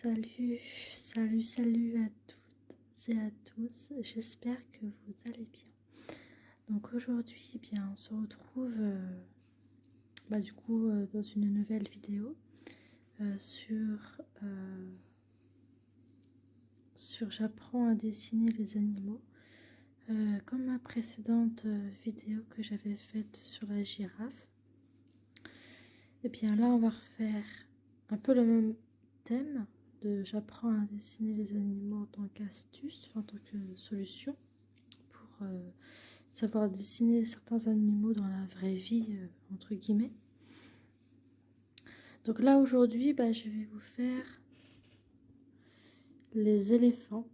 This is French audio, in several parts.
Salut à toutes et à tous, j'espère que vous allez bien. Donc aujourd'hui, on se retrouve dans une nouvelle vidéo sur j'apprends à dessiner les animaux. Comme ma précédente vidéo que j'avais faite sur la girafe. Et bien là, on va refaire un peu le même thème de j'apprends à dessiner les animaux en tant qu'astuce, en tant que solution pour savoir dessiner certains animaux dans la vraie vie, entre guillemets. Donc là, aujourd'hui, je vais vous faire les éléphants.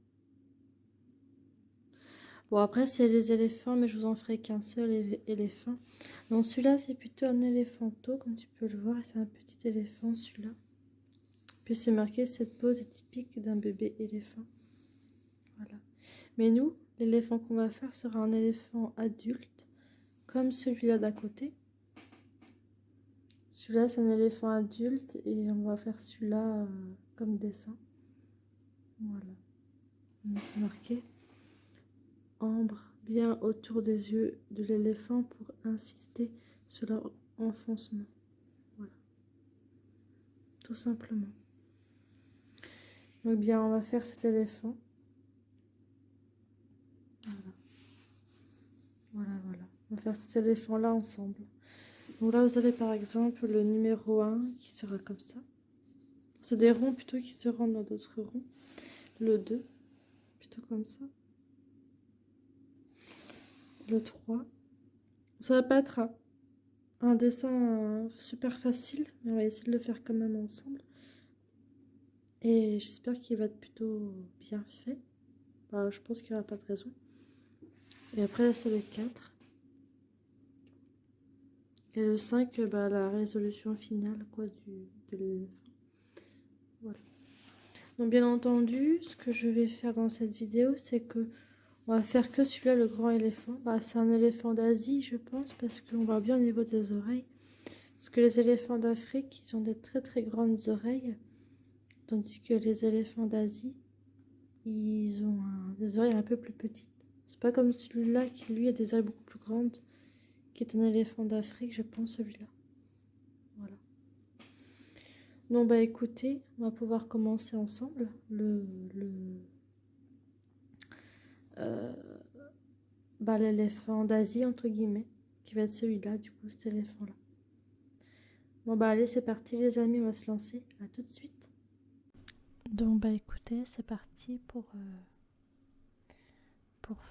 Bon, après, c'est les éléphants, mais je vous en ferai qu'un seul éléphant. Donc celui-là, c'est plutôt un éléphanto, comme tu peux le voir, et c'est un petit éléphant, celui-là. Puis c'est marqué, cette pose est typique d'un bébé éléphant. Voilà. Mais nous, l'éléphant qu'on va faire sera un éléphant adulte, comme celui-là d'à côté. Celui-là, c'est un éléphant adulte, et on va faire celui-là comme dessin. Voilà. Donc c'est marqué ambre bien autour des yeux de l'éléphant pour insister sur leur enfoncement. Voilà. Tout simplement. Donc on va faire cet éléphant. Voilà. On va faire cet éléphant-là ensemble. Donc là, vous avez par exemple le numéro 1 qui sera comme ça. C'est des ronds plutôt qui se rendent dans d'autres ronds. Le 2, plutôt comme ça. Le 3. Ça va pas être un dessin super facile, mais on va essayer de le faire quand même ensemble. Et j'espère qu'il va être plutôt bien fait. Je pense qu'il n'y aura pas de raison. Et après, c'est le 4. Et le 5, la résolution finale de l'éléphant. Voilà. Donc bien entendu, ce que je vais faire dans cette vidéo, c'est que on va faire que celui-là, le grand éléphant. C'est un éléphant d'Asie, je pense, parce qu'on voit bien au niveau des oreilles. Parce que les éléphants d'Afrique, ils ont des très très grandes oreilles. Tandis que les éléphants d'Asie, ils ont des oreilles un peu plus petites. C'est pas comme celui-là qui, lui, a des oreilles beaucoup plus grandes, qui est un éléphant d'Afrique, je pense, celui-là. Voilà. Donc, écoutez, on va pouvoir commencer ensemble l'éléphant d'Asie, entre guillemets, qui va être celui-là, du coup, cet éléphant-là. Bon, allez, c'est parti, les amis, on va se lancer. À tout de suite. Donc, écoutez, c'est parti pour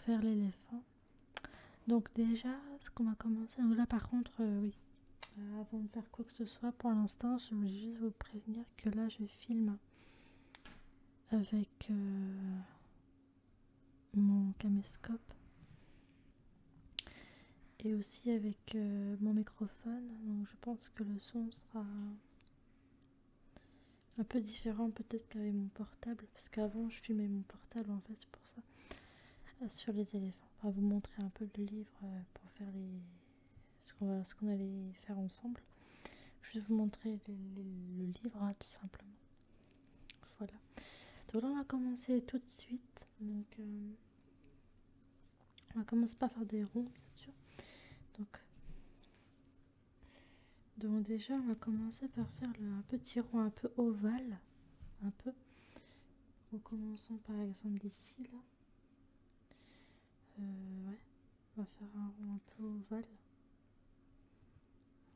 faire l'éléphant. Donc, déjà, ce qu'on va commencer... Donc là, par contre, oui. Avant de faire quoi que ce soit, pour l'instant, je voulais juste vous prévenir que là, je filme avec mon caméscope et aussi avec mon microphone. Donc, je pense que le son sera un peu différent peut-être qu'avec mon portable, parce qu'avant, je filmais mon portable, en fait, c'est pour ça, sur les éléphants. On va vous montrer un peu le livre pour faire ce qu'on allait faire ensemble. Je vais vous montrer le livre, tout simplement. Voilà. Donc là, on va commencer tout de suite. Donc, on va commencer par faire des ronds, bien sûr. Donc déjà, on va commencer par faire un petit rond un peu ovale. Un peu. En commençant par exemple d'ici, là. Ouais. On va faire un rond un peu ovale.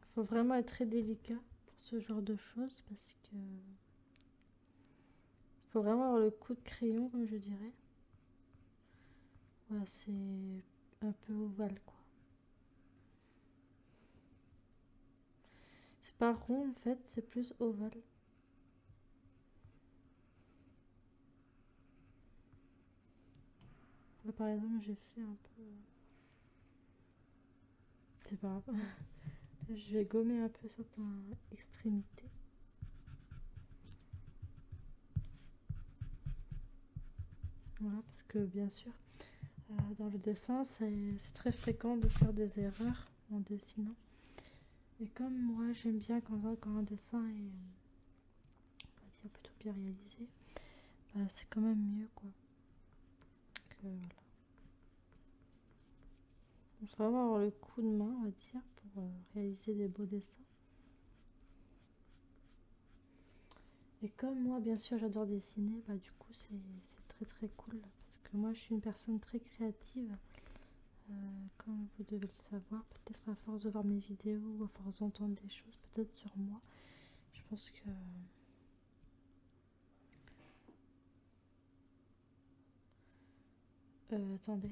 Il faut vraiment être très délicat pour ce genre de choses parce que... Il faut vraiment avoir le coup de crayon, comme je dirais. Voilà, c'est un peu ovale, quoi. C'est pas rond, en fait, c'est plus ovale. Là, par exemple, j'ai fait un peu... C'est pas grave. Je vais gommer un peu certaines extrémités. Voilà, parce que bien sûr, dans le dessin, c'est très fréquent de faire des erreurs en dessinant. Et comme moi, j'aime bien quand un dessin est, on va dire plutôt bien réalisé, bah, c'est quand même mieux quoi. Donc, voilà. Il faut vraiment avoir le coup de main, on va dire, pour réaliser des beaux dessins. Et comme moi, bien sûr, j'adore dessiner, bah du coup, c'est très très cool. Parce que moi, je suis une personne très créative. Comme vous devez le savoir, peut-être à force de voir mes vidéos ou à force d'entendre des choses, peut-être sur moi, je pense que... attendez,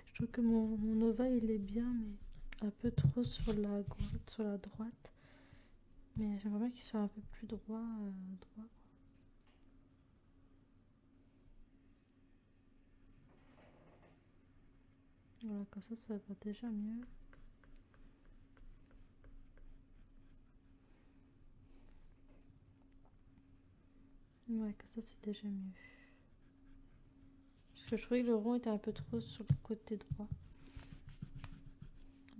je trouve que mon ovale il est bien, mais un peu trop sur la gauche, sur la droite. Mais j'aimerais bien qu'il soit un peu plus droit, droit. Voilà, comme ça va déjà mieux. Ouais, comme ça c'est déjà mieux. Parce que je trouvais que le rond était un peu trop sur le côté droit.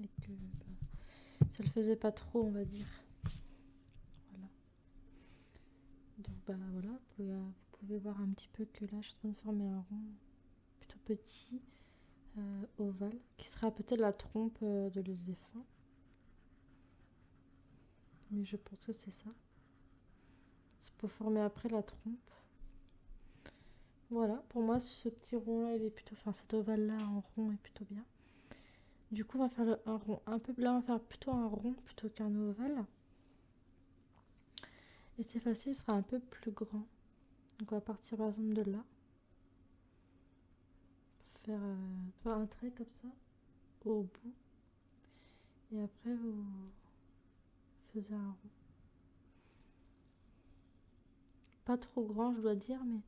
Et que bah, ça le faisait pas trop, on va dire. Voilà. Donc bah voilà, vous pouvez voir un petit peu que là je suis en train de former un rond plutôt petit, ovale, qui sera peut-être la trompe de l'éléphant. Mais je pense que c'est ça. C'est pour former après la trompe. Voilà, pour moi ce petit rond là il est plutôt, enfin cet ovale là en rond est plutôt bien. Du coup on va faire un rond un peu, là on va faire plutôt un rond plutôt qu'un ovale. Et cette fois-ci ce sera un peu plus grand. Donc on va partir par exemple de là. Faire un trait comme ça au bout. Et après vous faisez un rond. Pas trop grand je dois dire, mais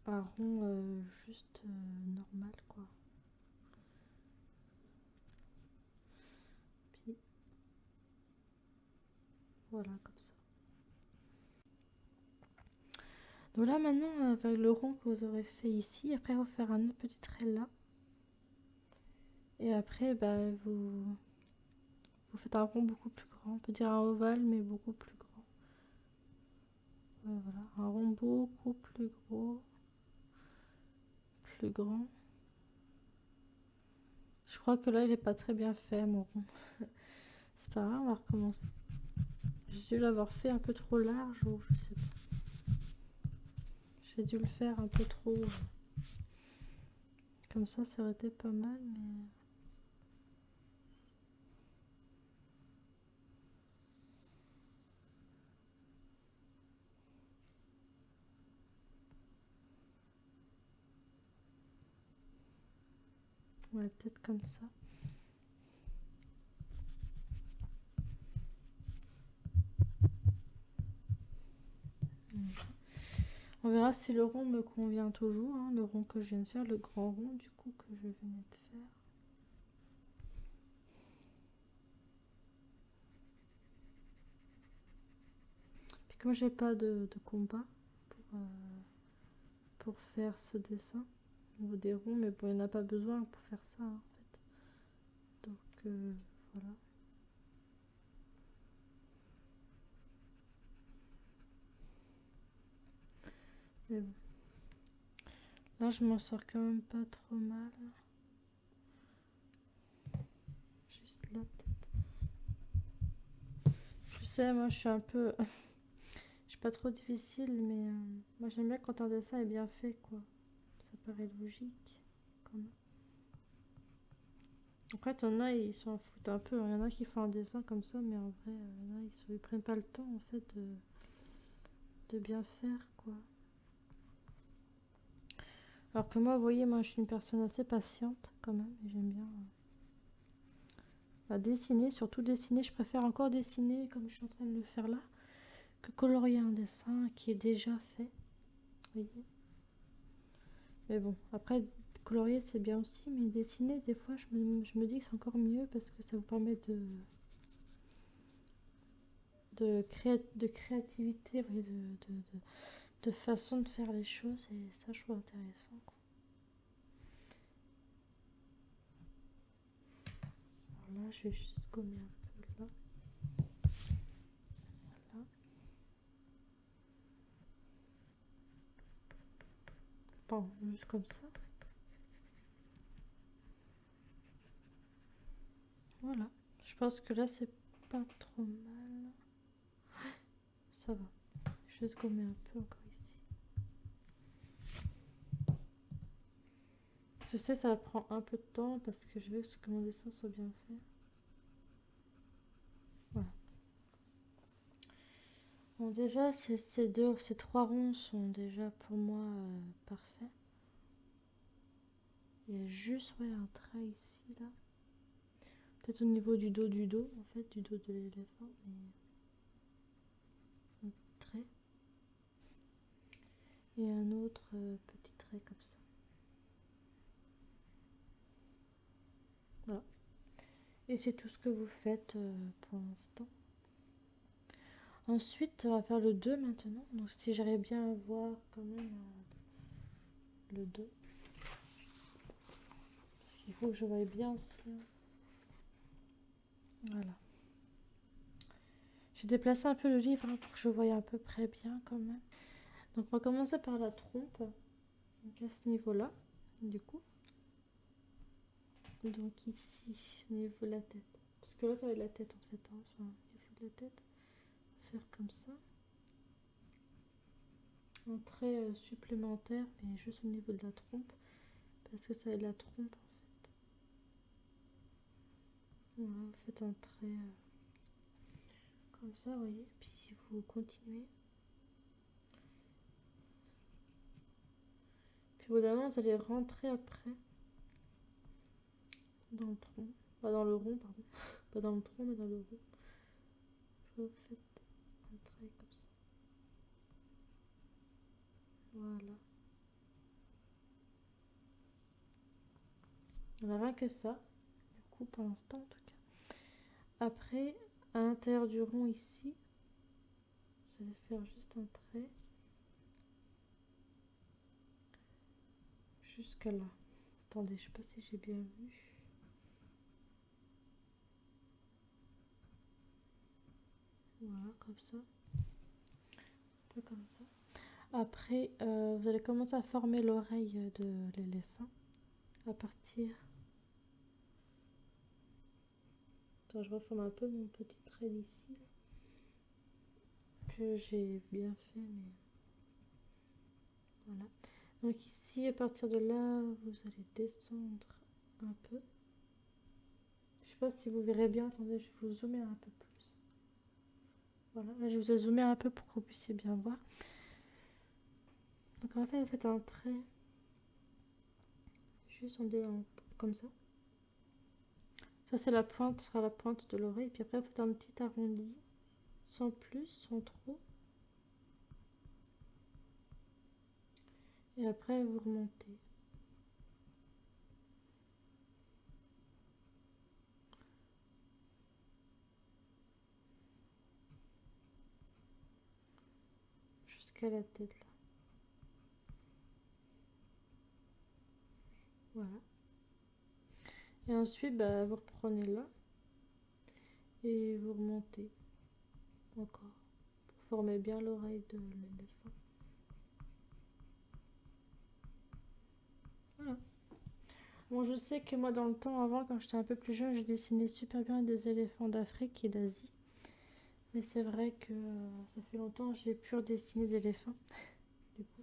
un rond juste normal quoi. Puis voilà comme ça. Donc là maintenant avec le rond que vous aurez fait ici, après vous faire un autre petit trait là. Et après bah, vous faites un rond beaucoup plus grand. On peut dire un ovale mais beaucoup plus grand. Voilà, un rond beaucoup plus gros. Plus grand. Je crois que là il est pas très bien fait mon rond. C'est pas grave, on va recommencer. J'ai dû l'avoir fait un peu trop large ou je sais pas. J'ai dû le faire un peu trop. Comme ça aurait été pas mal, mais... Ouais, peut-être comme ça. On verra si le rond me convient toujours, hein, le rond que je viens de faire, le grand rond du coup que je venais de faire. Puis comme j'ai pas de compas pour faire ce dessin au niveau des ronds, mais bon, il n'y en a pas besoin pour faire ça en fait. Donc voilà. Mais bon. Là je m'en sors quand même pas trop mal. Juste là peut-être. Je sais, moi je suis un peu... je suis pas trop difficile, mais moi j'aime bien quand un dessin est bien fait quoi. Ça paraît logique quand même. Après, t'en as, ils s'en foutent un peu. Il y en a qui font un dessin comme ça, mais en vrai, là, ils prennent pas le temps en fait de bien faire quoi. Alors que moi, vous voyez, moi je suis une personne assez patiente quand même, et j'aime bien dessiner, surtout dessiner. Je préfère encore dessiner comme je suis en train de le faire là, que colorier un dessin qui est déjà fait. Vous voyez. Mais bon, après, colorier c'est bien aussi, mais dessiner, des fois, je me dis que c'est encore mieux parce que ça vous permet de créativité, de façon de faire les choses, et ça, je trouve intéressant, quoi. Alors là, je vais juste gommer un peu là. Voilà. Pardon, juste comme ça. Voilà. Je pense que là, c'est pas trop mal. Ça va. Je vais juste gommer un peu encore ici. Je sais, ça prend un peu de temps parce que je veux que mon dessin soit bien fait. Voilà. Bon, déjà, ces 3 ronds sont déjà pour moi parfaits. Il y a juste un trait ici, là. Peut-être au niveau du dos, en fait, du dos de l'éléphant, mais un trait. Et un autre petit trait comme ça. Voilà. Et c'est tout ce que vous faites pour l'instant. Ensuite, on va faire le 2 maintenant. Donc si j'arrive bien à voir quand même le 2. Parce qu'il faut que je voie bien aussi. Voilà. J'ai déplacé un peu le livre pour que je voie à peu près bien quand même. Donc on va commencer par la trompe. Donc à ce niveau-là, du coup. Donc ici, au niveau de la tête. Parce que là, ça va être la tête en fait. Enfin, au niveau de la tête. Faire comme ça. Un trait supplémentaire, mais juste au niveau de la trompe. Parce que ça va être la trompe en fait. Voilà, vous faites un trait comme ça, vous voyez. Puis vous continuez. Puis au bout d'un moment, vous allez rentrer après dans le tronc. Pas dans le rond, pardon. Pas dans le tronc, mais dans le rond. Vous faites un trait comme ça. Voilà. On n'a rien que ça. Du coup, pour l'instant, en tout cas. Après, à l'intérieur du rond ici, vous allez faire juste un trait. Jusqu'à là. Attendez, je sais pas si j'ai bien vu. Voilà, comme ça. Un peu comme ça. Après, vous allez commencer à former l'oreille de l'éléphant à partir... Attends, je reforme un peu mon petit trait d'ici que j'ai bien fait, mais voilà. Donc ici, à partir de là, vous allez descendre un peu. Je sais pas si vous verrez bien. Attendez, je vais vous zoomer un peu plus. Voilà, là, je vous ai zoomé un peu pour que vous puissiez bien voir. Donc en fait, vous faites un trait juste comme ça. Ça, c'est la pointe, ce sera la pointe de l'oreille. Puis après, vous faites un petit arrondi, sans plus, sans trop. Et après, vous remontez. Jusqu'à la tête, là. Voilà. Et ensuite, vous reprenez là. Et vous remontez. Encore. Pour former bien l'oreille de l'éléphant. Voilà. Bon, je sais que moi, dans le temps, avant, quand j'étais un peu plus jeune, je dessinais super bien des éléphants d'Afrique et d'Asie. Mais c'est vrai que ça fait longtemps que j'ai pu redessiner d'éléphants. Du coup.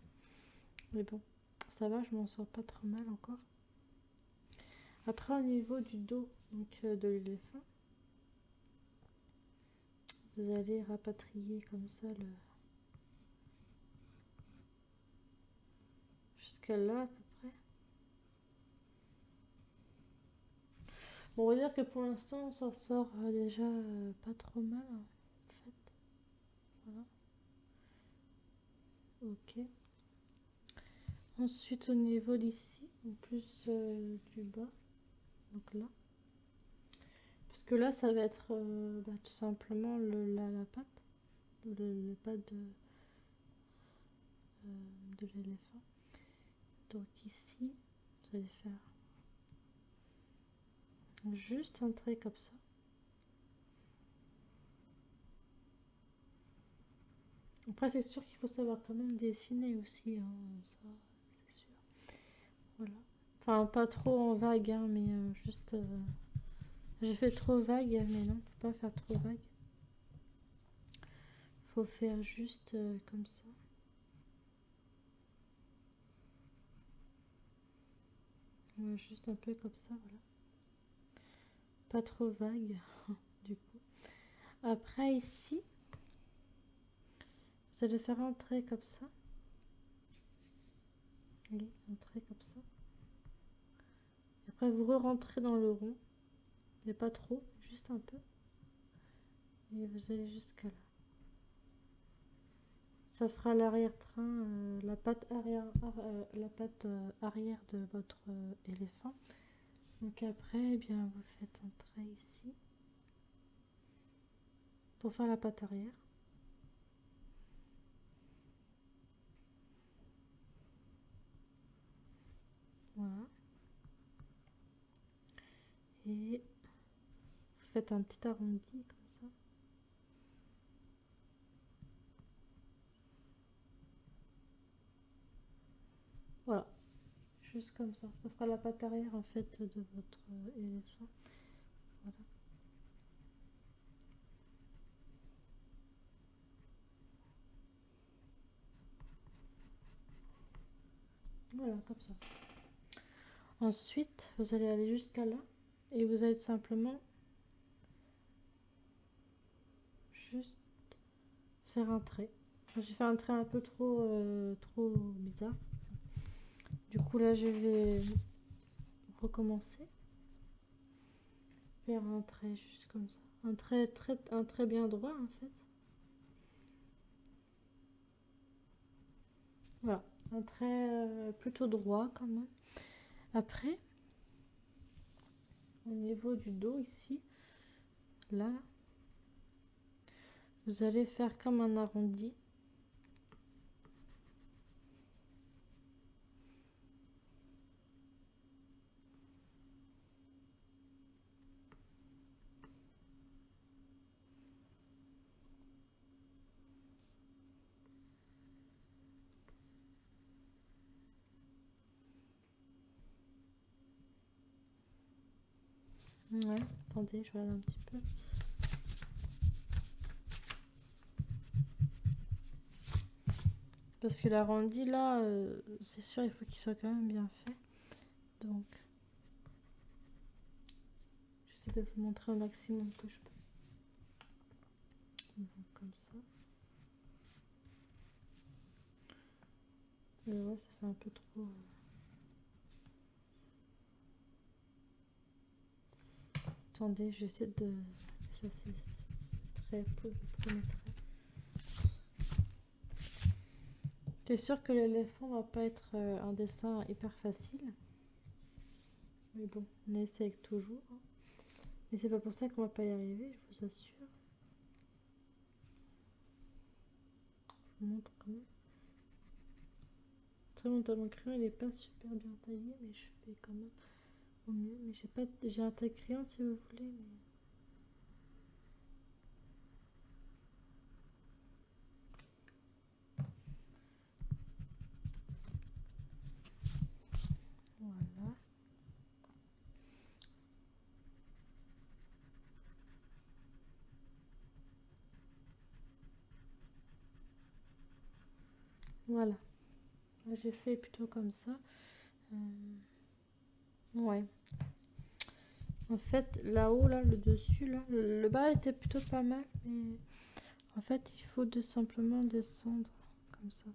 Mais bon, ça va, je m'en sors pas trop mal encore. Après, au niveau du dos donc, de l'éléphant, vous allez rapatrier comme ça jusqu'à là à peu près. Bon, on va dire que pour l'instant, on s'en sort déjà pas trop mal en fait. Voilà. Ok. Ensuite, au niveau d'ici, en plus du bas, donc là. Parce que là, ça va être tout simplement la patte, le pas de l'éléphant. Donc ici, vous allez faire juste un trait comme ça. Après, c'est sûr qu'il faut savoir quand même dessiner aussi, hein, ça, c'est sûr. Voilà. Enfin, pas trop en vague, hein, mais juste... j'ai fait trop vague, mais non, faut pas faire trop vague. Faut faire juste comme ça. Ouais, juste un peu comme ça, voilà. Pas trop vague, du coup. Après, ici, vous allez faire un trait comme ça. Oui, un trait comme ça. Après, vous re-rentrez dans le rond. Mais pas trop, juste un peu. Et vous allez jusqu'à là. Ça fera l'arrière-train, la patte arrière de votre éléphant. Donc après, eh bien, vous faites un trait ici pour faire la patte arrière. Voilà. Et vous faites un petit arrondi comme ça. Voilà. Juste comme ça. Ça fera la patte arrière en fait de votre éléphant. Voilà. Voilà, comme ça. Ensuite, vous allez aller jusqu'à là et vous allez simplement juste faire un trait. J'ai fait un trait un peu trop bizarre. Du coup là je vais recommencer. Faire un trait juste comme ça. Un trait bien droit en fait. Voilà, un trait plutôt droit quand même. Après, au niveau du dos ici, là, vous allez faire comme un arrondi. Ouais, attendez, je regarde un petit peu. Parce que l'arrondi là, c'est sûr, il faut qu'il soit quand même bien fait. Donc, j'essaie de vous montrer au maximum que je peux. Donc, comme ça. Mais ouais, ça fait un peu trop. Attendez, j'essaie de effacer ce trait pour le premier trait. C'est sûr que l'éléphant va pas être un dessin hyper facile. Mais bon, on essaie toujours. Hein. Mais c'est pas pour ça qu'on va pas y arriver, je vous assure. Je vous montre quand même. Très mon talon crayon, il est pas super bien taillé, mais je fais quand même au mieux. Mais j'ai un taille crayon si vous voulez. Mais... Voilà. Voilà. J'ai fait plutôt comme ça. Ouais. En fait, là-haut, là, le dessus, là, le bas était plutôt pas mal, mais en fait, il faut simplement descendre comme ça.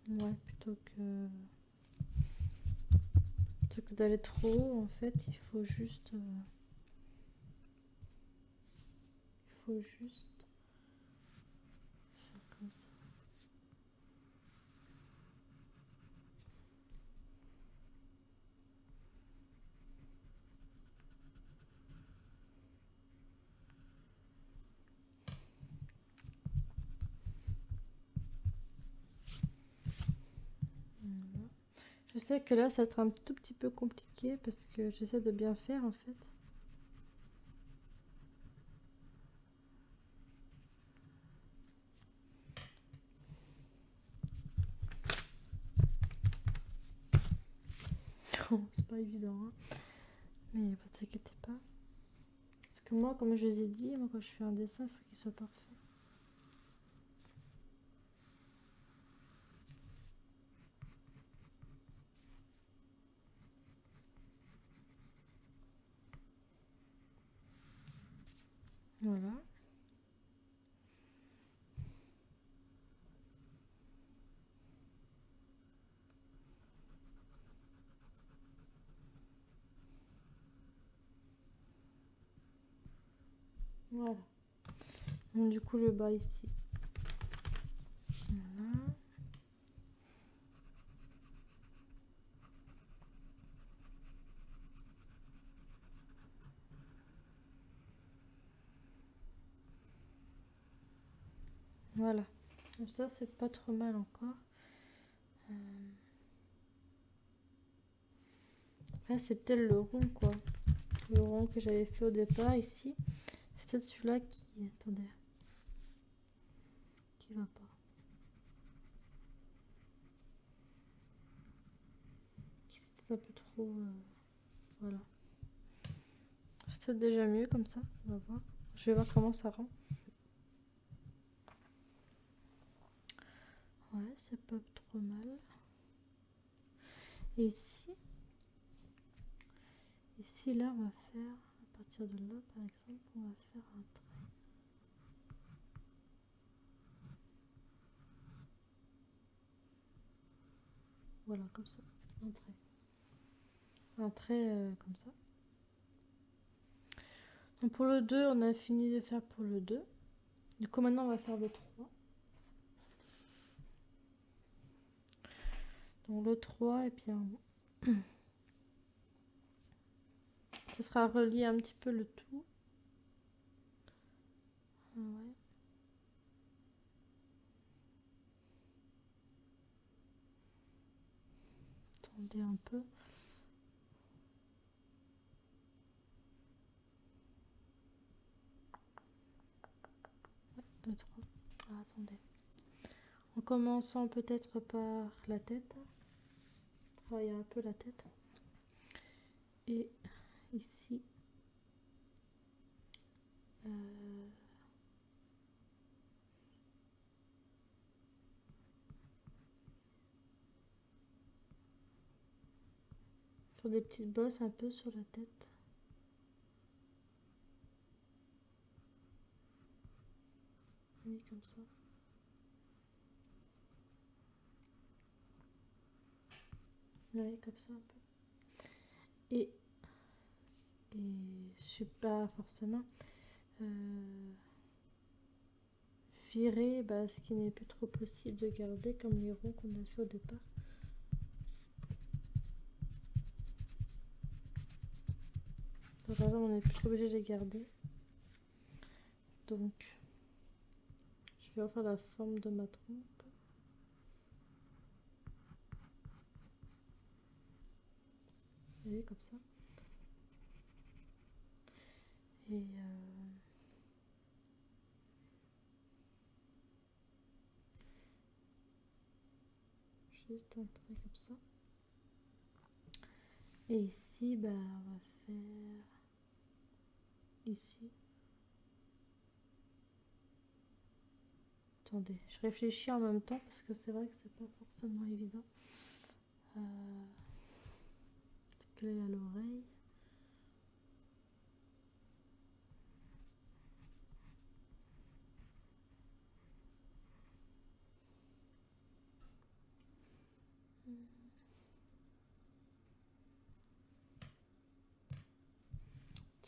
Ouais, plutôt que d'aller trop haut, en fait, il faut juste faire comme ça. Voilà. Je sais que là, ça va être un tout petit peu compliqué parce que j'essaie de bien faire, en fait. c'est pas évident, hein. Mais vous inquiétez pas. Parce que moi, comme je vous ai dit, moi quand je fais un dessin, il faut qu'il soit parfait. Voilà. Voilà. Donc du coup, le bas ici. Voilà. Voilà. Comme ça, c'est pas trop mal encore. Après, c'est peut-être le rond, quoi. Le rond que j'avais fait au départ ici. C'est peut-être celui-là qui... Attendez. Qui va pas. C'était un peu trop... Voilà. C'est peut-être déjà mieux comme ça. On va voir. Je vais voir comment ça rend. Ouais, c'est pas trop mal. Et ici, là, on va faire, à partir de là, par exemple, on va faire un trait. Voilà, comme ça, un trait. Un trait comme ça. Donc pour le 2, on a fini de faire pour le 2. Du coup, maintenant, on va faire le 3. Donc le 3, et puis ce sera relié un petit peu le tout. Ouais. Attendez un peu. Ouais, le 3. Ah, attendez. En commençant peut-être par la tête. Travailler un peu la tête. Et ici. Faire des petites bosses un peu sur la tête. Oui, comme ça. Oui, comme ça un peu. Et je suis pas forcément virer ce qui n'est plus trop possible de garder, comme les ronds qu'on a fait au départ. Donc, par exemple, on n'est plus trop obligé de les garder. Donc, je vais refaire la forme de ma trompe. Vous voyez, comme ça. Et juste un trait comme ça. Et ici, on va faire ici. Attendez, je réfléchis en même temps parce que c'est vrai que c'est pas forcément évident. Clé à l'oreille.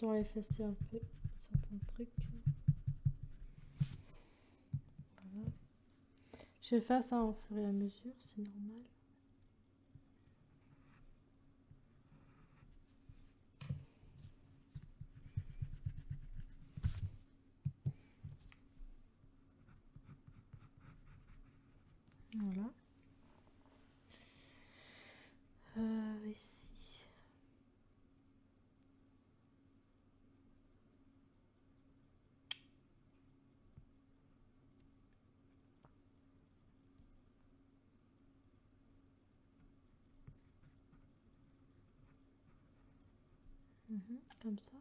On va effacer un peu certains trucs. Voilà. Je vais faire ça au fur et à mesure, c'est normal. Voilà. Ici. Comme ça.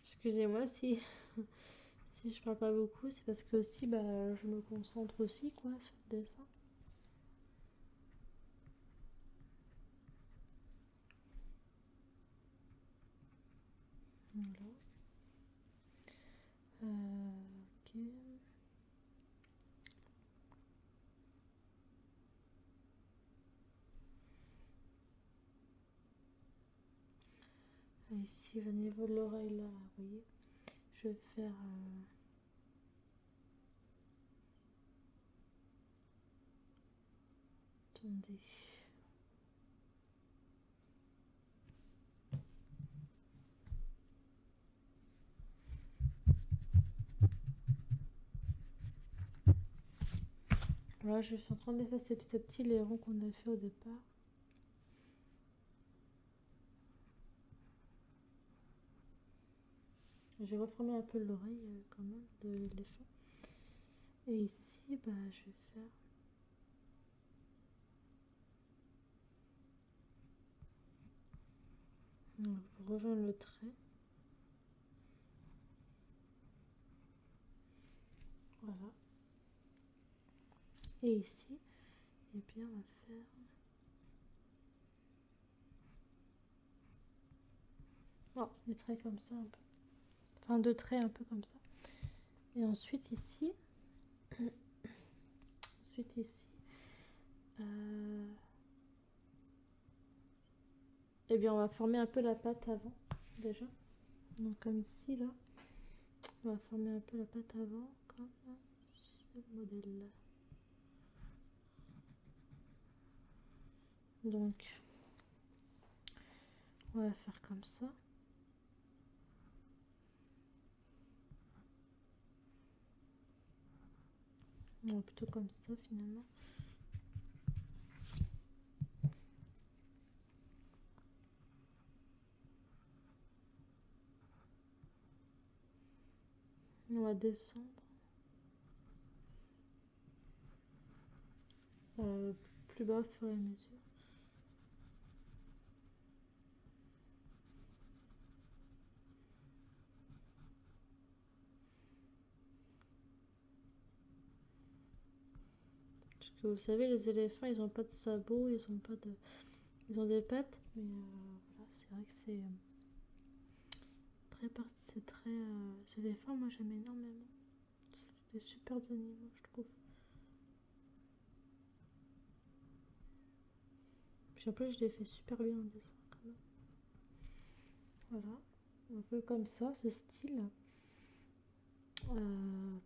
Excusez-moi si, si je parle pas beaucoup, c'est parce que aussi je me concentre aussi quoi sur le dessin. Voilà. Ok. Ici, au niveau de l'oreille, là, vous voyez, je vais faire... Attendez. Voilà, je suis en train d'effacer petit à petit les ronds qu'on a fait au départ. J'ai reformé un peu l'oreille quand même de l'éléphant. Et ici, je vais faire... Pour rejoindre le trait. Voilà. Et ici, et bien on va faire... Oh, des traits comme ça un peu. Enfin, deux traits un peu comme ça. Et ensuite ici... ensuite ici... Eh bien, on va former un peu la patte avant, déjà. Donc, comme ici, là. On va former un peu la patte avant, comme ce modèle-là. Donc, on va faire comme ça. Non, plutôt comme ça, finalement. On va descendre. Plus bas au fur et à mesure. Parce que vous savez, les éléphants, ils n'ont pas de sabots, ils ont pas de... Ils ont des pattes, mais voilà, c'est vrai que c'est très parti, c'est très... ces éléphants, moi j'aime énormément. C'est des superbes animaux, je trouve. Puis en plus, je les fais super bien en dessin, quand même. Voilà, un peu comme ça, ce style.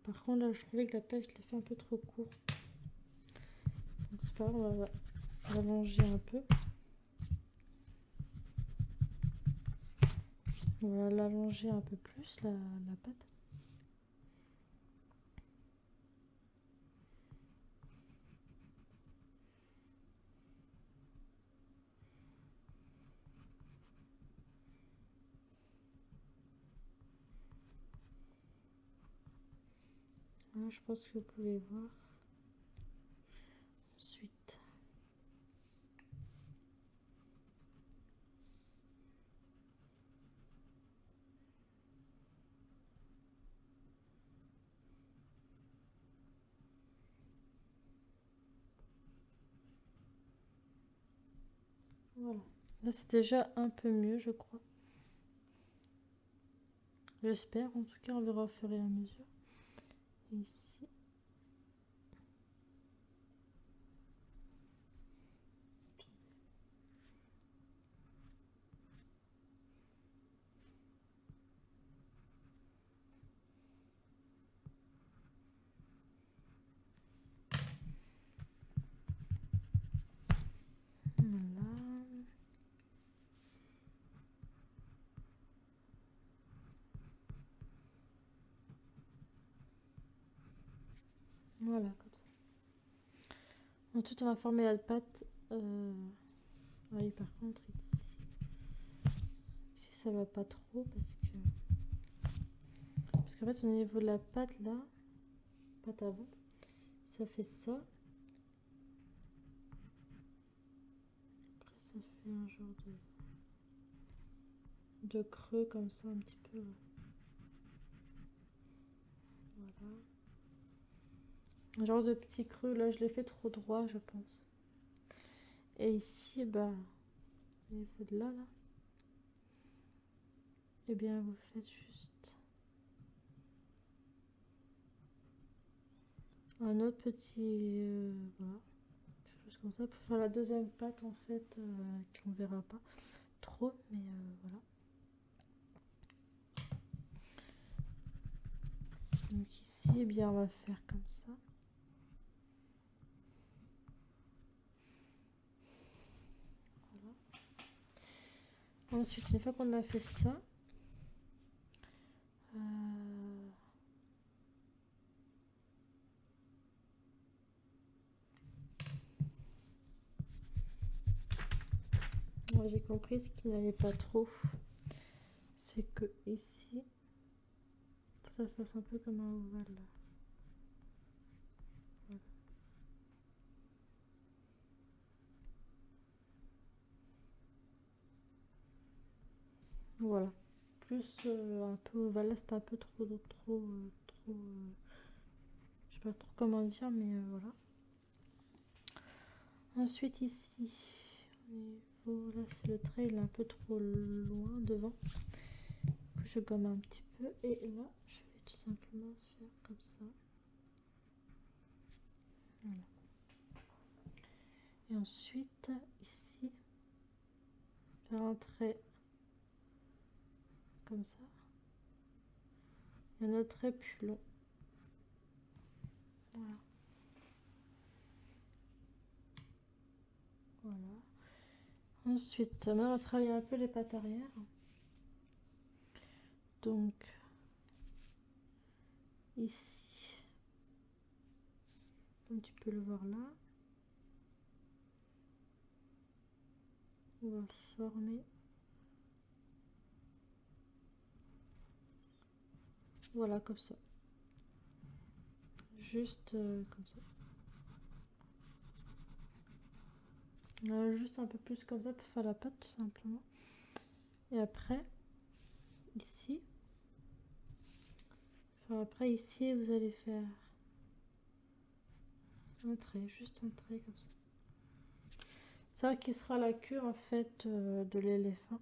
Par contre, là, je trouvais que la pêche, je l'ai fait un peu trop court. Donc c'est pas grave, on va l'allonger un peu. On va l'allonger un peu plus, la pâte. Voilà, je pense que vous pouvez voir. Ensuite, voilà. Là, c'est déjà un peu mieux, je crois. J'espère, en tout cas, on verra au fur et à mesure. Et ici. Voilà. Voilà, comme ça. Ensuite, on va former la pâte. Oui, par contre, ici, ça va pas trop parce qu'en fait, au niveau de la pâte, là, pâte avant. Ça fait ça. Après, ça fait un genre de creux comme ça, un petit peu. Voilà. Un genre de petit creux. Là, je l'ai fait trop droit, je pense. Et ici, bah, au niveau de là, eh bien, vous faites juste un autre petit, voilà, quelque chose comme ça pour faire la deuxième pâte en fait, qu'on verra pas trop, mais voilà. Donc ici, eh bien, on va faire comme ça. Voilà. Ensuite, une fois qu'on a fait ça, moi j'ai compris ce qui n'allait pas trop, c'est que ici, ça fasse un peu comme un ovale là. Voilà. Plus un peu ovale, là c'était un peu trop, je sais pas trop comment dire, mais voilà. Ensuite ici, au niveau, là c'est le trait, il est un peu trop loin devant. Que je gomme un petit peu et là je vais tout simplement faire comme ça. Voilà. Et ensuite ici, faire un trait comme ça. Et un autre trait plus long. Voilà. Voilà. Ensuite, maintenant on va travailler un peu les pattes arrière. Donc ici, comme tu peux le voir là, on va former. Voilà, comme ça. Juste comme ça. Juste un peu plus comme ça pour faire la pâte tout simplement. Et après, ici, après ici, vous allez faire un trait, juste un trait comme ça. Ça qui sera la queue en fait de l'éléphant.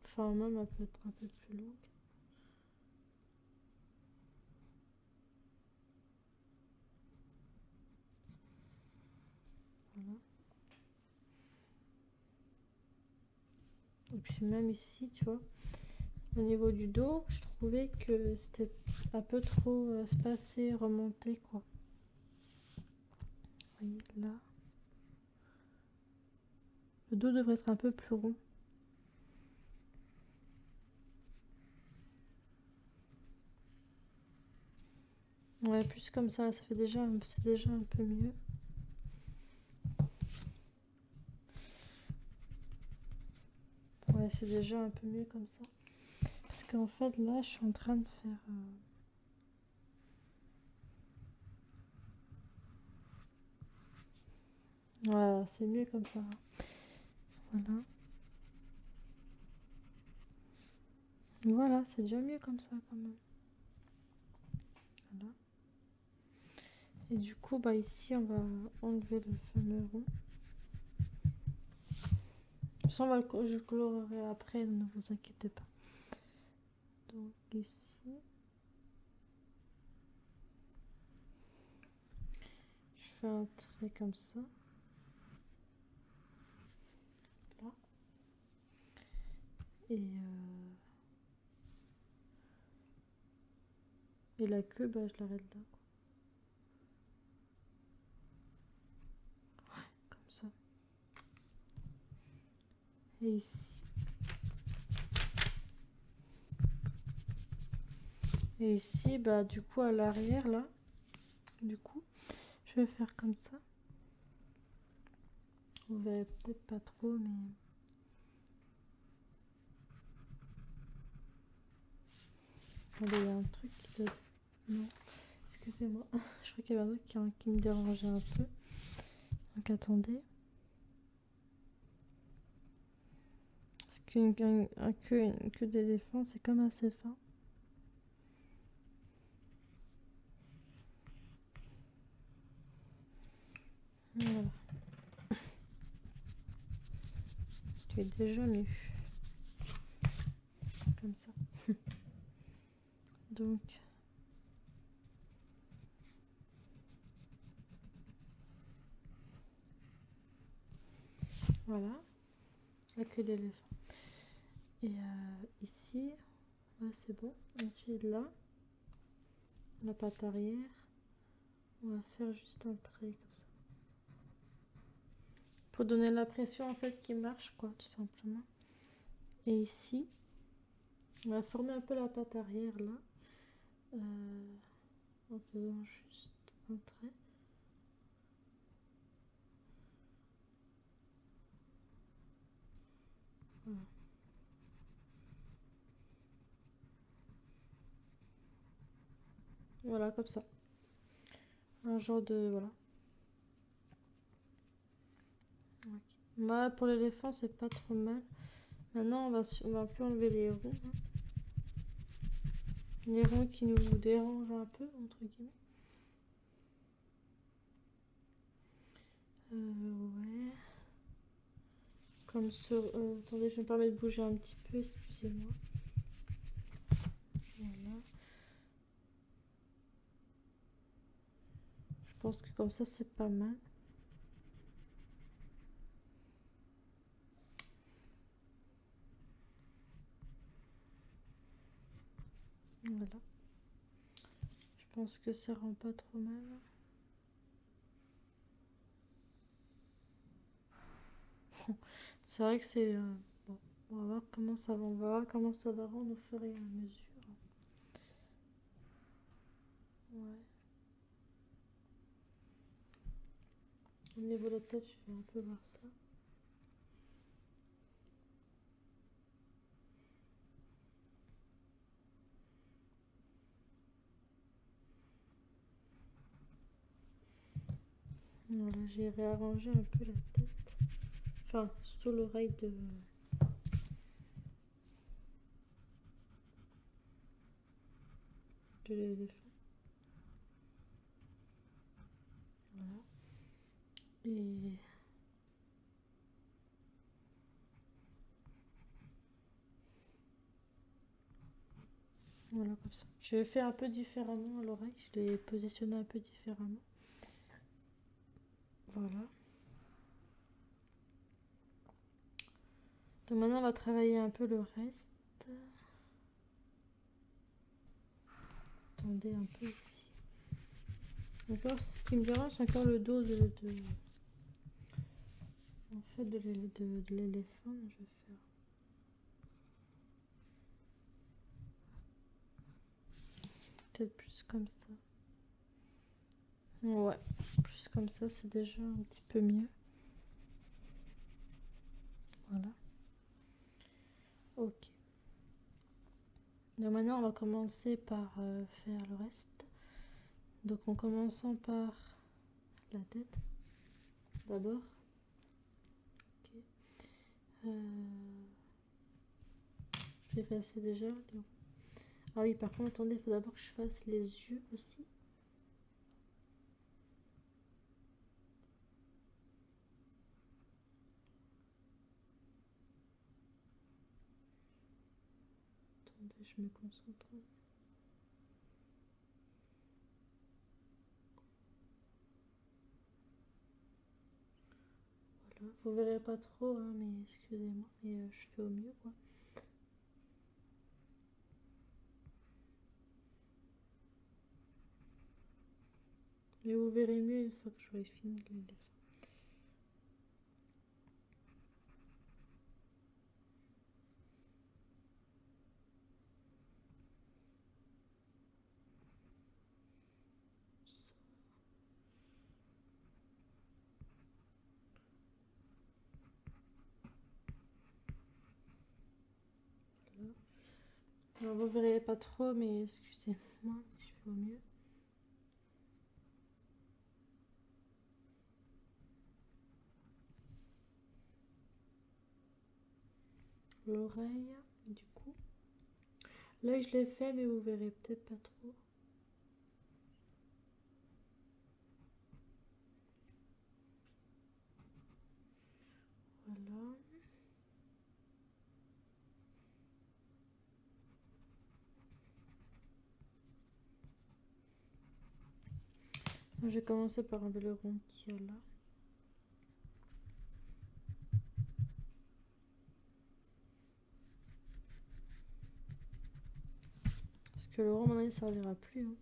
Enfin même elle peut être un peu plus longue. Voilà. Et puis même ici, tu vois, au niveau du dos, je trouvais que c'était un peu trop espacé, remonté quoi. Vous voyez là. Le dos devrait être un peu plus rond. Ouais, plus comme ça, ça fait déjà, c'est déjà un peu mieux. Ouais, c'est déjà un peu mieux comme ça. Parce qu'en fait, là, je suis en train de faire... Voilà, c'est mieux comme ça. Voilà. Voilà, c'est déjà mieux comme ça quand même. Voilà. Et du coup, bah ici, on va enlever le fameux rond. Ça, je le colorerai après, ne vous inquiétez pas. Donc ici, je fais un trait comme ça. Là. Et la queue, bah, je l'arrête là. Ouais, comme ça. Et ici. Et ici, bah, du coup, à l'arrière, là, du coup, je vais faire comme ça. Vous verrez peut-être pas trop, mais... Attendez, il y a un truc qui doit... Non, excusez-moi. Je crois qu'il y avait un truc qui me dérangeait un peu. Donc attendez. Parce qu'une queue d'éléphant, c'est comme assez fin. Voilà. Tu es déjà mieux. Comme ça. Donc... Voilà. La queue d'éléphant. Et ici, ouais, c'est bon. Ensuite là, la patte arrière, on va faire juste un trait comme ça. Pour donner l'impression en fait qu'il marche quoi, tout simplement. Et ici, on va former un peu la patte arrière là, en faisant juste un trait. Voilà. Voilà, comme ça. Un genre de... Voilà. Okay. Bah, pour l'éléphant, c'est pas trop mal. Maintenant, on va plus enlever les ronds. Hein. Les ronds qui nous dérangent un peu, entre guillemets. Ouais. Comme sur... attendez, je me permets de bouger un petit peu, excusez-moi. Voilà. Je pense que comme ça, c'est pas mal. Voilà. Je pense que ça rend pas trop mal. C'est vrai que c'est... bon, on va voir comment ça va. On va voir comment ça va rendre au fur et à mesure. Ouais. Au niveau de la tête, je vais un peu voir ça. Voilà, j'ai réarrangé un peu la tête. Enfin, surtout l'oreille de l'éléphant. Voilà. Et... Voilà, comme ça. Je l'ai fait un peu différemment à l'oreille. Je l'ai positionné un peu différemment. Voilà. Donc maintenant, on va travailler un peu le reste. Attendez un peu ici. Encore, ce qui me dérange, c'est encore le dos en fait, de l'éléphant. Je vais faire... Peut-être plus comme ça. Ouais, plus comme ça, c'est déjà un petit peu mieux. Voilà. Ok. Donc maintenant, on va commencer par faire le reste. Donc en commençant par la tête, d'abord. Ok. Je vais effacer déjà. Ah oui, par contre, attendez, il faut d'abord que je fasse les yeux aussi. Attendez, je me concentre. Voilà, vous verrez pas trop, hein, mais excusez-moi, mais je fais au mieux, quoi. Mais vous verrez mieux une fois que j'aurai fini les dessins. Voilà. Alors, vous verrez pas trop, mais excusez-moi, je fais au mieux. L'oreille, du coup. L'œil, je l'ai fait, mais vous verrez peut-être pas trop. Voilà. Je vais commencer par enlever le rond qu'il y a là. Parce que le rond, maintenant, il ne servira plus. Hein.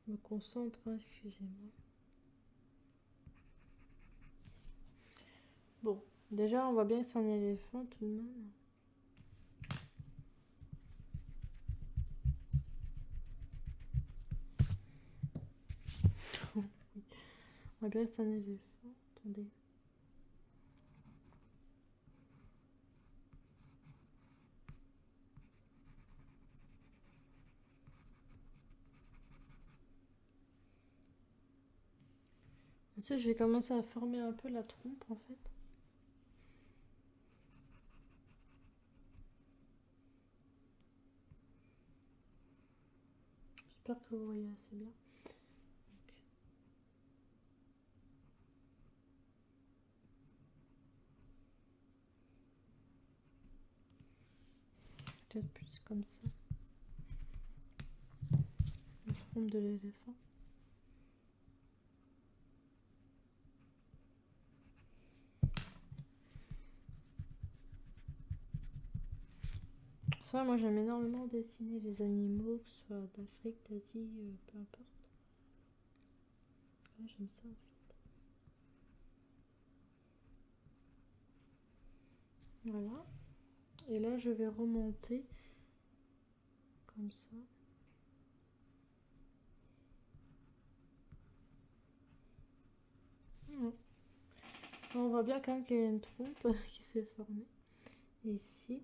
Je me concentre, hein, excusez-moi. Bon, déjà, on voit bien que c'est un éléphant tout de même. On voit bien que c'est un éléphant. Attendez. Ensuite, je vais commencer à former un peu la trompe, en fait. J'espère que vous voyez assez bien. Peut-être plus comme ça. La trompe de l'éléphant. Ça, moi j'aime énormément dessiner les animaux, que ce soit d'Afrique, d'Asie, peu importe. Ouais, j'aime ça en fait. Voilà. Et là, je vais remonter comme ça. Voilà. On voit bien quand même qu'il y a une trompe qui s'est formée. Et ici.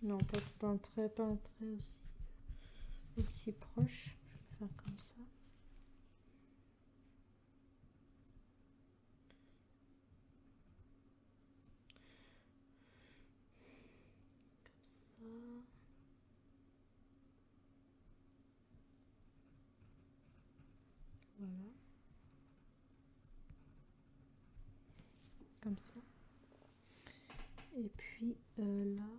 Non, pas tout un trait, pas un trait aussi proche. Je vais faire comme ça. Comme ça. Voilà. Comme ça. Et puis là.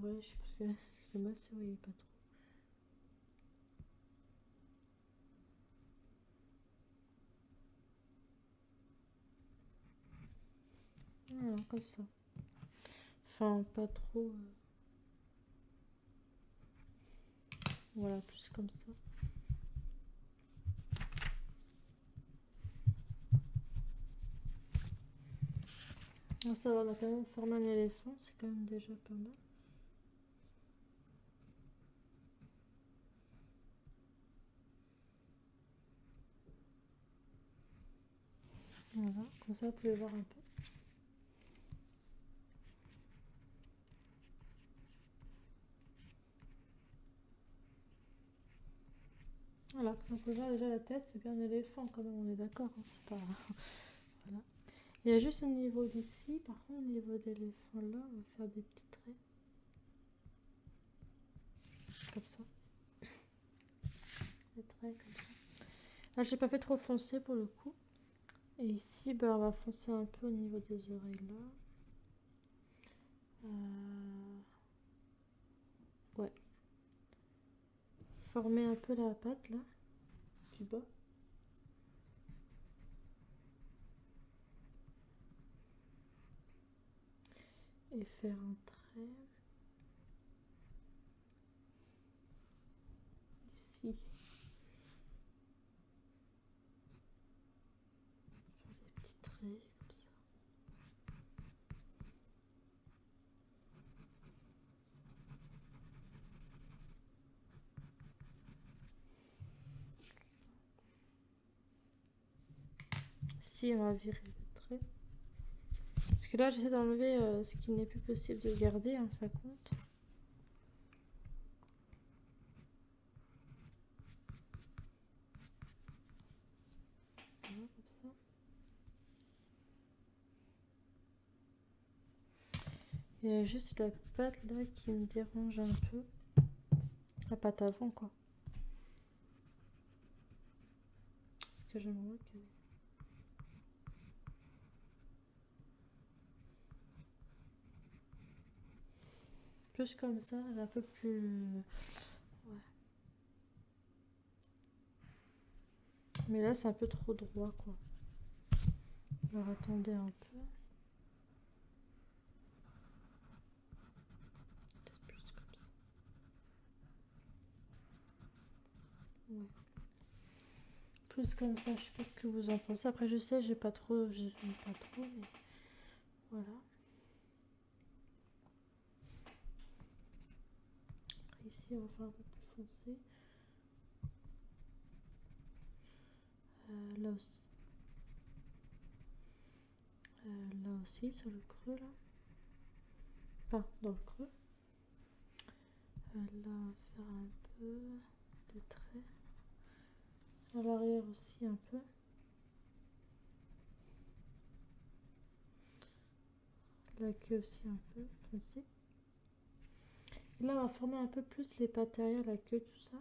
Ouais, je sais pas, excusez-moi si vous voyez pas trop. Voilà, comme ça. Enfin, pas trop. Voilà, plus comme ça. Ah, ça va, on a quand même formé un éléphant, c'est quand même déjà pas mal. Voilà, comme ça vous pouvez voir un peu. Voilà, comme ça vous pouvez voir déjà la tête, c'est bien un éléphant quand même, on est d'accord, hein, c'est pas... Voilà. Il y a juste au niveau d'ici, par contre au niveau de l'éléphant là, on va faire des petits traits. Comme ça. Des traits comme ça. Là j'ai pas fait trop foncé pour le coup. Et ici, ben, on va foncer un peu au niveau des oreilles là. Ouais. Former un peu la patte là, du bas. Et faire un trait ici. comme ça. Ici, on va virer le trait. Parce que là, j'essaie d'enlever ce qui n'est plus possible de garder, hein, ça compte. Voilà, comme ça. Il y a juste la patte là qui me dérange un peu. La patte avant, quoi. Parce que j'aimerais que... Plus comme ça, elle est un peu plus... Ouais. Mais là, c'est un peu trop droit, quoi. Alors, attendez un peu. Peut-être plus comme ça. Ouais. Plus comme ça, je sais pas ce que vous en pensez. Après, je sais, j'ai pas trop... Je zoome pas trop, mais... Voilà. Après, ici, on va faire un peu plus foncé. Là aussi. Là aussi, sur le creux, là. Enfin, dans le creux. Là, on va faire un peu des traits. À l'arrière aussi, un peu. La queue aussi, un peu, foncé. Et là, on va former un peu plus les pattes derrière, la queue, tout ça.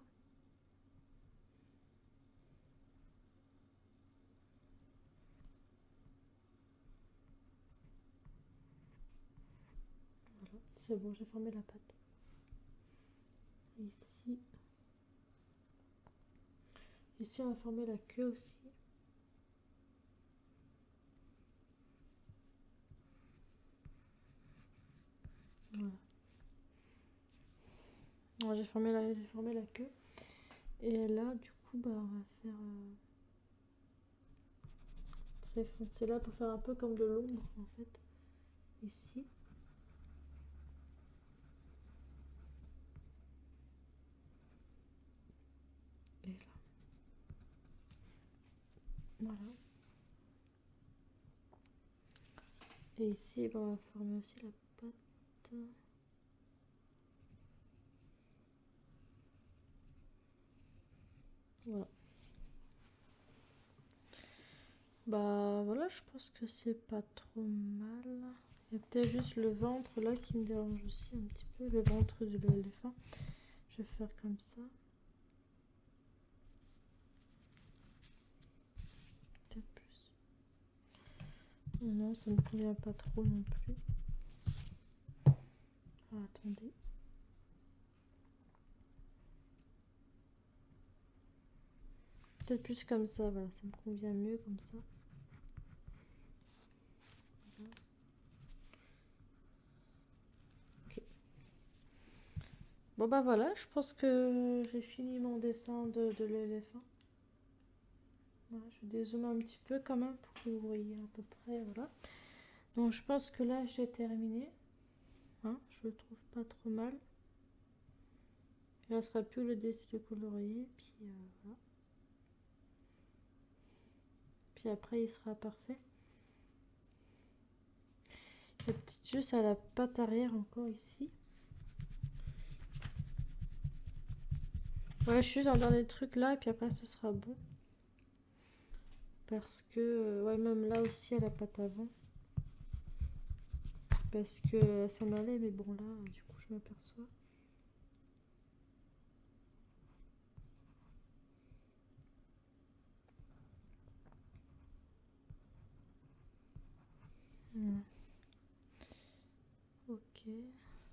Voilà, c'est bon, j'ai formé la patte. Ici. Ici, on va former la queue aussi. Voilà. Voilà, j'ai formé la queue. Et là, du coup, bah, on va faire très foncé là pour faire un peu comme de l'ombre, en fait. Ici. Et là. Voilà. Et ici, bah, on va former aussi la patte. Voilà. Bah voilà, je pense que c'est pas trop mal. Il y a peut-être juste le ventre là qui me dérange aussi un petit peu, le ventre de l'éléphant. Je vais faire comme ça. Peut-être plus. Non, ça me convient pas trop non plus. Ah, attendez. Peut-être plus comme ça, voilà, ça me convient mieux comme ça. Voilà. Ok. Bon bah voilà, je pense que j'ai fini mon dessin de l'éléphant. Voilà, je vais dézoomer un petit peu quand même pour que vous voyez à peu près, voilà. Donc je pense que là j'ai terminé. Hein, je le trouve pas trop mal. Il ne restera plus le décider colorier, puis voilà. Puis après il sera parfait. Il y a peut-être juste à la patte arrière encore ici. Ouais, je suis dans le dernier truc là, et puis après ce sera bon. Parce que, ouais, même là aussi à la patte avant. Parce que ça m'allait, mais bon là, du coup je m'aperçois. Ouais. Ok. Voilà.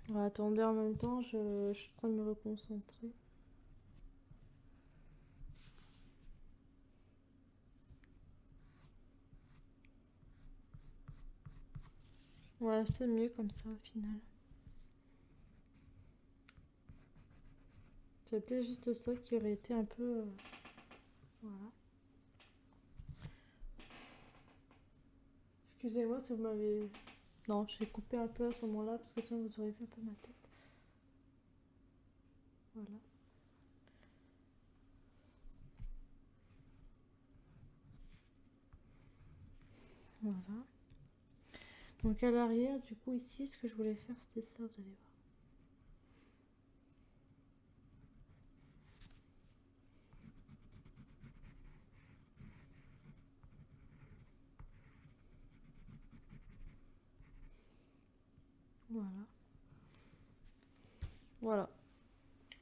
Ouais, attendez, en même temps, je suis en train de me reconcentrer. Ouais, c'est mieux comme ça au final. C'est peut-être juste ça qui aurait été un peu... voilà. Excusez-moi si vous m'avez... Non, j'ai coupé un peu à ce moment-là parce que sinon vous auriez vu un peu ma tête. Voilà. Voilà. Donc à l'arrière, du coup ici, ce que je voulais faire, c'était ça, vous allez voir. Voilà. Voilà.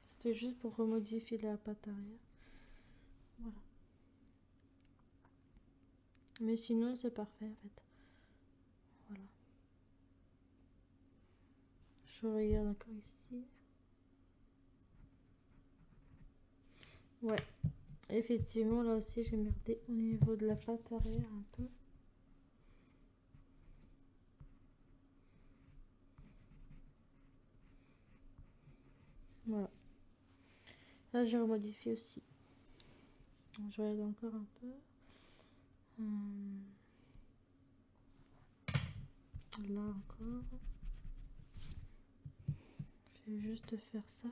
C'était juste pour remodifier la patte arrière. Voilà. Mais sinon, c'est parfait en fait. Voilà. Je regarde encore ici. Ouais. Effectivement, là aussi, j'ai merdé au niveau de la patte arrière un peu. Voilà. Là, j'ai remodifié aussi. Je regarde encore un peu. Là encore. Je vais juste faire ça.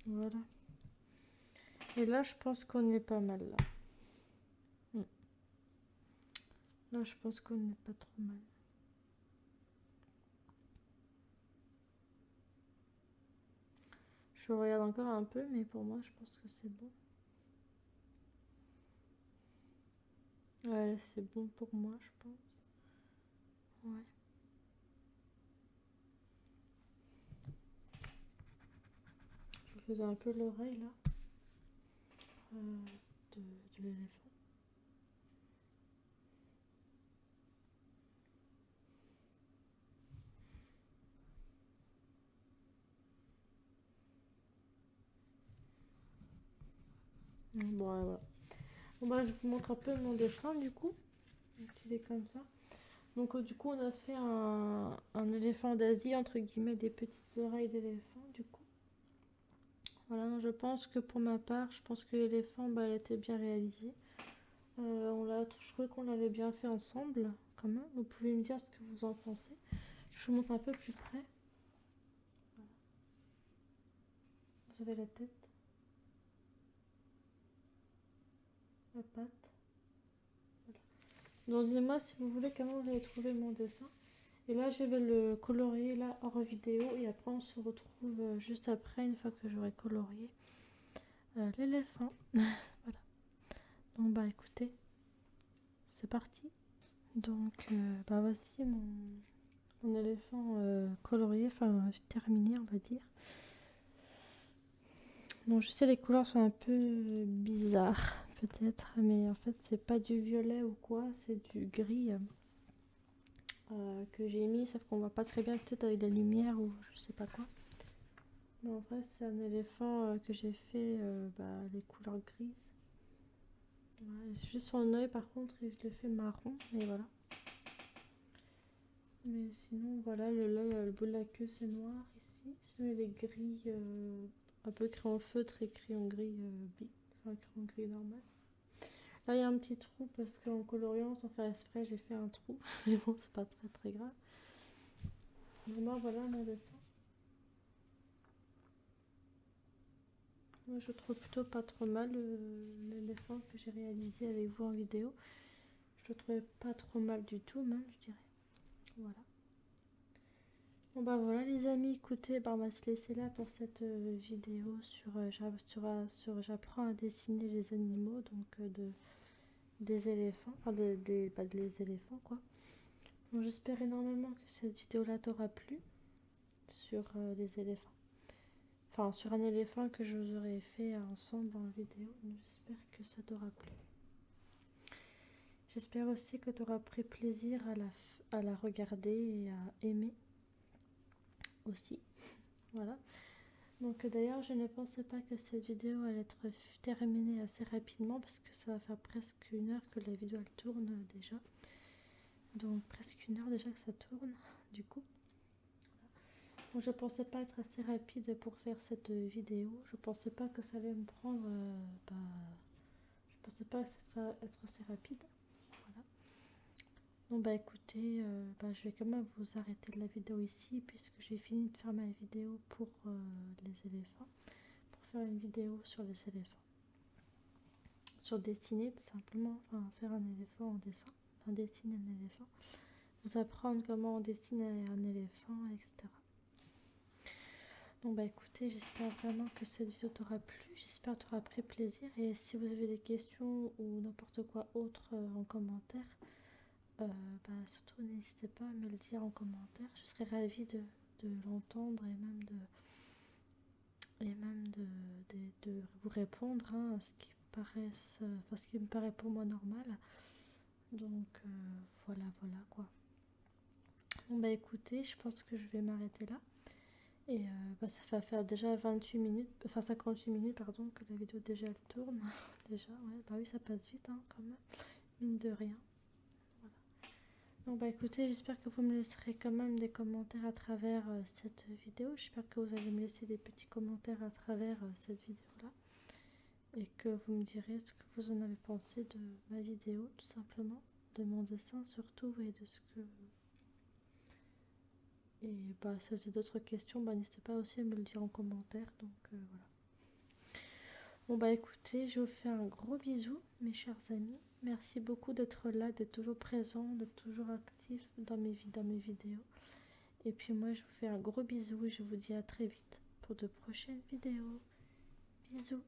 Voilà. Et là, je pense qu'on est pas mal là. Là, je pense qu'on n'est pas trop mal. Je regarde encore un peu, mais pour moi, je pense que c'est bon. Ouais, c'est bon pour moi, je pense. Ouais. Je faisais un peu l'oreille là de l'éléphant. Bon, voilà. Bon, bah, je vous montre un peu mon dessin du coup. Donc, il est comme ça. Donc, du coup, on a fait un éléphant d'Asie, entre guillemets, des petites oreilles d'éléphant du coup. Voilà, je pense que pour ma part, je pense que l'éléphant, bah, elle était bien réalisée. Je trouvais qu'on l'avait bien fait ensemble, quand même. Vous pouvez me dire ce que vous en pensez. Je vous montre un peu plus près. Voilà. Vous avez la tête, la patte. Voilà. Donc dites-moi si vous voulez comment vous avez trouvé mon dessin. Et là, je vais le colorier là hors vidéo et après on se retrouve juste après une fois que j'aurai colorié l'éléphant. Voilà. Donc bah écoutez, c'est parti. Donc bah voici mon éléphant colorié, enfin terminé on va dire. Donc je sais les couleurs sont un peu bizarres peut-être, mais en fait c'est pas du violet ou quoi, c'est du gris que j'ai mis, sauf qu'on voit pas très bien peut-être avec la lumière ou je sais pas quoi. Mais en vrai c'est un éléphant que j'ai fait les couleurs grises. Ouais, c'est juste son œil par contre je l'ai fait marron, mais voilà. Mais sinon voilà, le bout de la queue c'est noir ici, sinon il est gris, un peu crayon feutre et crayon gris enfin crayon gris normal. Là, il y a un petit trou parce qu'en coloriant, sans faire exprès, j'ai fait un trou. Mais bon, c'est pas très très grave. Vraiment, voilà mon dessin. Moi, je trouve plutôt pas trop mal l'éléphant que j'ai réalisé avec vous en vidéo. Je le trouvais pas trop mal du tout, même, je dirais. Voilà. Bon, bah voilà, les amis, écoutez, bah, on va se laisser là pour cette vidéo sur j'apprends à dessiner les animaux, donc des éléphants, enfin des éléphants, quoi. Donc, j'espère énormément que cette vidéo-là t'aura plu sur les éléphants. Enfin, sur un éléphant que je vous aurais fait ensemble en vidéo. J'espère que ça t'aura plu. J'espère aussi que tu auras pris plaisir à la regarder et à aimer aussi. Voilà. Donc d'ailleurs, je ne pensais pas que cette vidéo allait être terminée assez rapidement parce que ça va faire presque 1 heure que la vidéo elle tourne déjà. Donc presque 1 heure déjà que ça tourne du coup. Donc je pensais pas être assez rapide pour faire cette vidéo. Je pensais pas que ça allait me prendre... je pensais pas que ça serait être assez rapide. Voilà. Donc bah écoutez, je vais quand même vous arrêter la vidéo ici puisque j'ai fini de faire ma vidéo pour les éléphants. Pour faire une vidéo sur les éléphants. Sur dessiner tout simplement, enfin faire un éléphant en dessin. Enfin dessiner un éléphant. Vous apprendre comment on dessine un éléphant, etc. Donc bah écoutez, j'espère vraiment que cette vidéo t'aura plu, j'espère que t'aura pris plaisir et si vous avez des questions ou n'importe quoi autre en commentaire, surtout n'hésitez pas à me le dire en commentaire, je serais ravie de l'entendre et même de vous répondre à ce qui paraisse, ce qui me paraît pour moi normal. Donc voilà quoi. Bon bah écoutez, je pense que je vais m'arrêter là. Et ça va faire déjà 28 minutes, enfin 58 minutes pardon, que la vidéo déjà elle tourne. Déjà, ouais, bah oui ça passe vite quand même, mine de rien. Voilà. Donc bah écoutez, j'espère que vous me laisserez quand même des commentaires à travers cette vidéo. J'espère que vous allez me laisser des petits commentaires à travers cette vidéo là. Et que vous me direz ce que vous en avez pensé de ma vidéo tout simplement. De mon dessin surtout et de ce que... Et si vous avez d'autres questions, n'hésitez pas aussi à me le dire en commentaire. Donc voilà. Bon bah écoutez, je vous fais un gros bisou mes chers amis. Merci beaucoup d'être là, d'être toujours présent, d'être toujours actif dans mes vidéos. Et puis moi je vous fais un gros bisou et je vous dis à très vite pour de prochaines vidéos. Bisous.